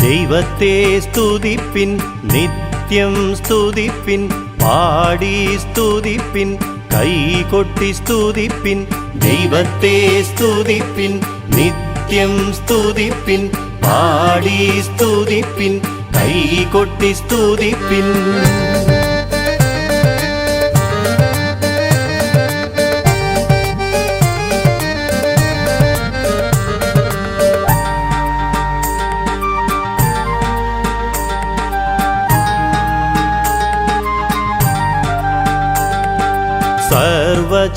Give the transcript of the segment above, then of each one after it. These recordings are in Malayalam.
ദൈവത്തെ സ്തുതിപ്പിൻ, നിത്യം സ്തുതിപ്പിൻ, പാടി സ്തുതിപ്പിൻ, കൈകൊട്ടി സ്തുതിപ്പിൻ. ദൈവത്തെ സ്തുതിപ്പിൻ, നിത്യം സ്തുതിപ്പിൻ, പാടി സ്തുതിപ്പിൻ, കൈകൊട്ടി സ്തുതിപ്പിൻ.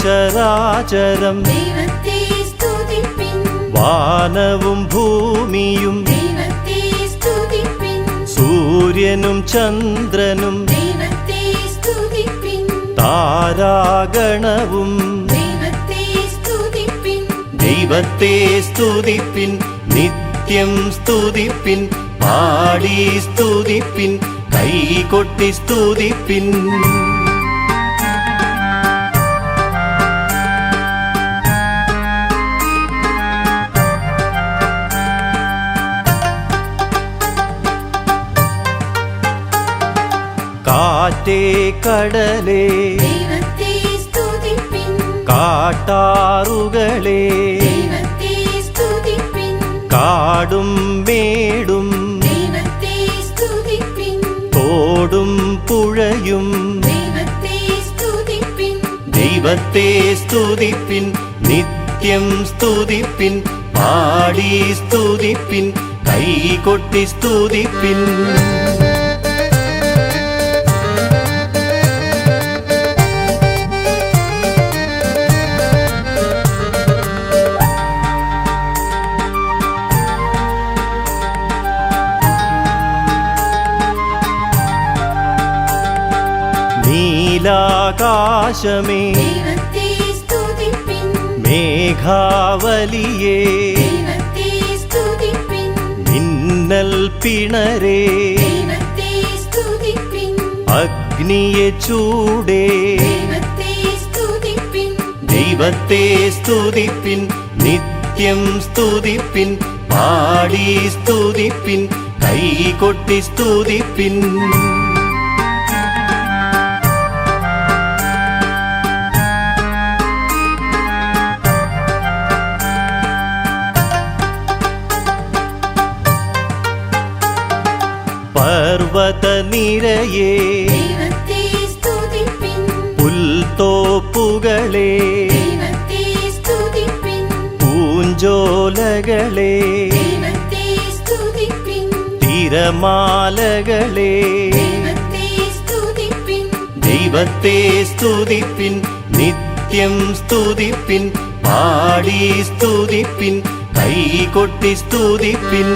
സർവചരാചരം ദൈവത്തെ സ്തുതിപ്പിൻ, വാനവും ഭൂമിയും ദൈവത്തെ സ്തുതിപ്പിൻ, സൂര്യനും ചന്ദ്രനും ദൈവത്തെ സ്തുതിപ്പിൻ, താരാഗണവും ദൈവത്തെ സ്തുതിപ്പിൻ. ദൈവത്തെ സ്തുതിപ്പിൻ, നിത്യം സ്തുതിപ്പിൻ, പാടി സ്തുതിപ്പിൻ, കൈകൊട്ടി സ്തുതിപ്പിൻ. കാറ്റേ കടലേ ദൈവത്തെ സ്തുതിപ്പിൻ, കാട്ടാറുകളേ ദൈവത്തെ സ്തുതിപ്പിൻ, കാടും മേടും ദൈവത്തെ സ്തുതിപ്പിൻ, തോടും പുഴയും ദൈവത്തെ സ്തുതിപ്പിൻ. ദൈവത്തെ സ്തുതിപ്പിൻ, നിത്യം സ്തുതിപ്പിൻ, പാടി സ്തുതിപ്പിൻ, കൈകൊട്ടി സ്തുതിപ്പിൻ. നീലാകാശമേ ദൈവത്തെ സ്തുതിപ്പിൻ, മേഘാവലിയേ ദൈവത്തെ സ്തുതിപ്പിൻ, മിന്നൽ പിണരേ ദൈവത്തെ സ്തുതിപ്പിൻ, അഗ്നിയെ ചൂടേ ദൈവത്തെ സ്തുതിപ്പിൻ. ദൈവത്തെ സ്തുതിപ്പിൻ, നിത്യം സ്തുതിപ്പിൻ, പാടി സ്തുതിപ്പിൻ, കൈകൊട്ടി സ്തുതിപ്പിൻ. പർവതനിരയേ ദൈവത്തെ സ്തുതിപ്പിൻ, പുൽത്തോപ്പുകളേ ദൈവത്തെ സ്തുതിപ്പിൻ, പൂഞ്ചോലകളേ ദൈവത്തെ സ്തുതിപ്പിൻ, തിരമാലകളേ ദൈവത്തെ സ്തുതിപ്പിൻ. ദൈവത്തെ സ്തുതിപ്പിൻ, നിത്യം സ്തുതിപ്പിൻ, പാടി സ്തുതിപ്പിൻ, കൈകൊട്ടി സ്തുതിപ്പിൻ.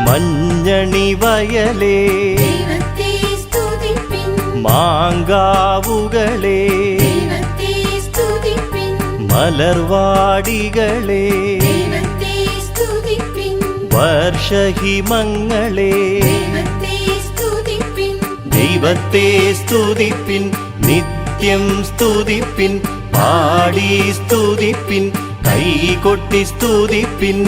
മഞ്ഞണി വയലേ ദൈവത്തെ സ്തുതിപ്പിൻ, മാങ്കാവുകളേ ദൈവത്തെ സ്തുതിപ്പിൻ, മലർവാടികളേ ദൈവത്തെ സ്തുതിപ്പിൻ, വർഷഹിമങ്ങളേ ദൈവത്തെ സ്തുതിപ്പിൻ. ദൈവത്തെ സ്തുതിപ്പിൻ, നിത്യം സ്തുതിപ്പിൻ, പാടി സ്തുതിപ്പിൻ, കൈകൊട്ടി സ്തുതിപ്പിൻ.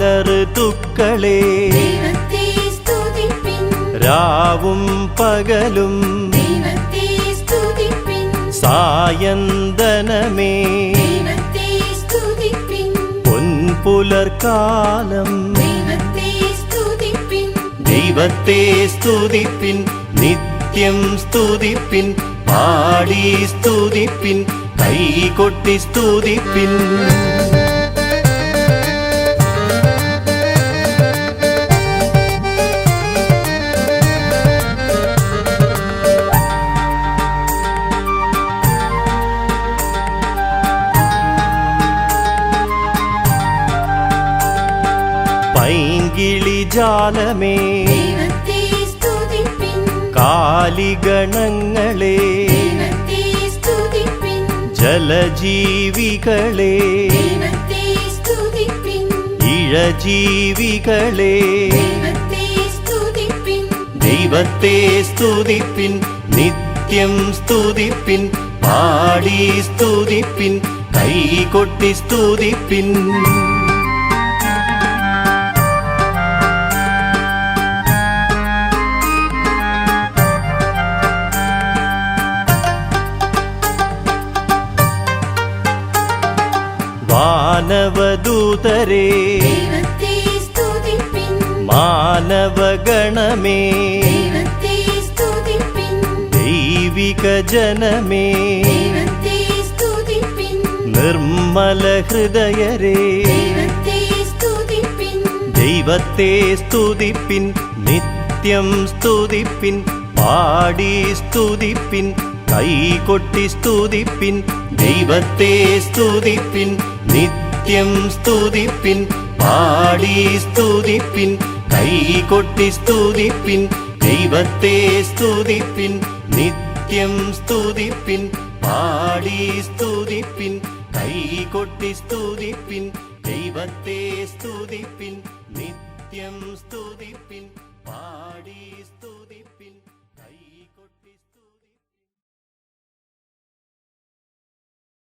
കാലഋതുക്കളേ ദൈവത്തെ സ്തുതിപ്പിൻ, രാവും പകലും ദൈവത്തെ സ്തുതിപ്പിൻ, സായന്തനമേ ദൈവത്തെ സ്തുതിപ്പിൻ, പൊൻപുലർക്കാലം ദൈവത്തെ സ്തുതിപ്പിൻ. ദൈവത്തെ സ്തുതിപ്പിൻ, നിത്യം സ്തുതിപ്പിൻ, പാടി സ്തുതിപ്പിൻ, കൈകൊട്ടി സ്തുതിപ്പിൻ. ജാലമേ ദൈവത്തെ സ്തുതിപ്പിൻ കാലിഗണങ്ങളെ ദൈവത്തെ സ്തുതിപ്പിൻ ജലജീവികളെ ദൈവത്തെ സ്തുതിപ്പിൻ ഇഴജീവികളെ ദൈവത്തെ സ്തുതിപ്പിൻ ദൈവത്തെ സ്തുതിപ്പിൻ നിത്യം സ്തുതിപ്പിൻ പാടി സ്തുതിപ്പിൻ കൈകൊട്ടി സ്തുതിപ്പിൻ വാനവദൂതരേ ദൈവത്തെ സ്തുതിപ്പിൻ മാനവഗണമേ ദൈവത്തെ സ്തുതിപ്പിൻ ദൈവിക ജനമേ ദൈവത്തെ സ്തുതിപ്പിൻ നിർമ്മല ഹൃദയരേ ദൈവത്തെ സ്തുതിപ്പിൻ ദൈവത്തെ സ്തുതിപ്പിൻ നിത്യം സ്തുതിപ്പിൻ പാടി സ്തുതിപ്പിൻ കൈകൊട്ടി സ്തുതിപ്പിൻ ദൈവത്തെ സ്തുതിപ്പിൻ നിത്യം സ്തുതിപ്പിൻ പാടി സ്തുതിപ്പിൻ കൈകൊട്ടി സ്തുതിപ്പിൻ ദൈവത്തെ സ്തുതിപ്പിൻ നിത്യം സ്തുതിപ്പിൻ പാടി സ്തുതിപ്പിൻ കൈകൊട്ടി സ്തുതിപ്പിൻ ദൈവത്തെ സ്തുതിപ്പിൻ നിത്യം സ്തുതിപ്പിൻ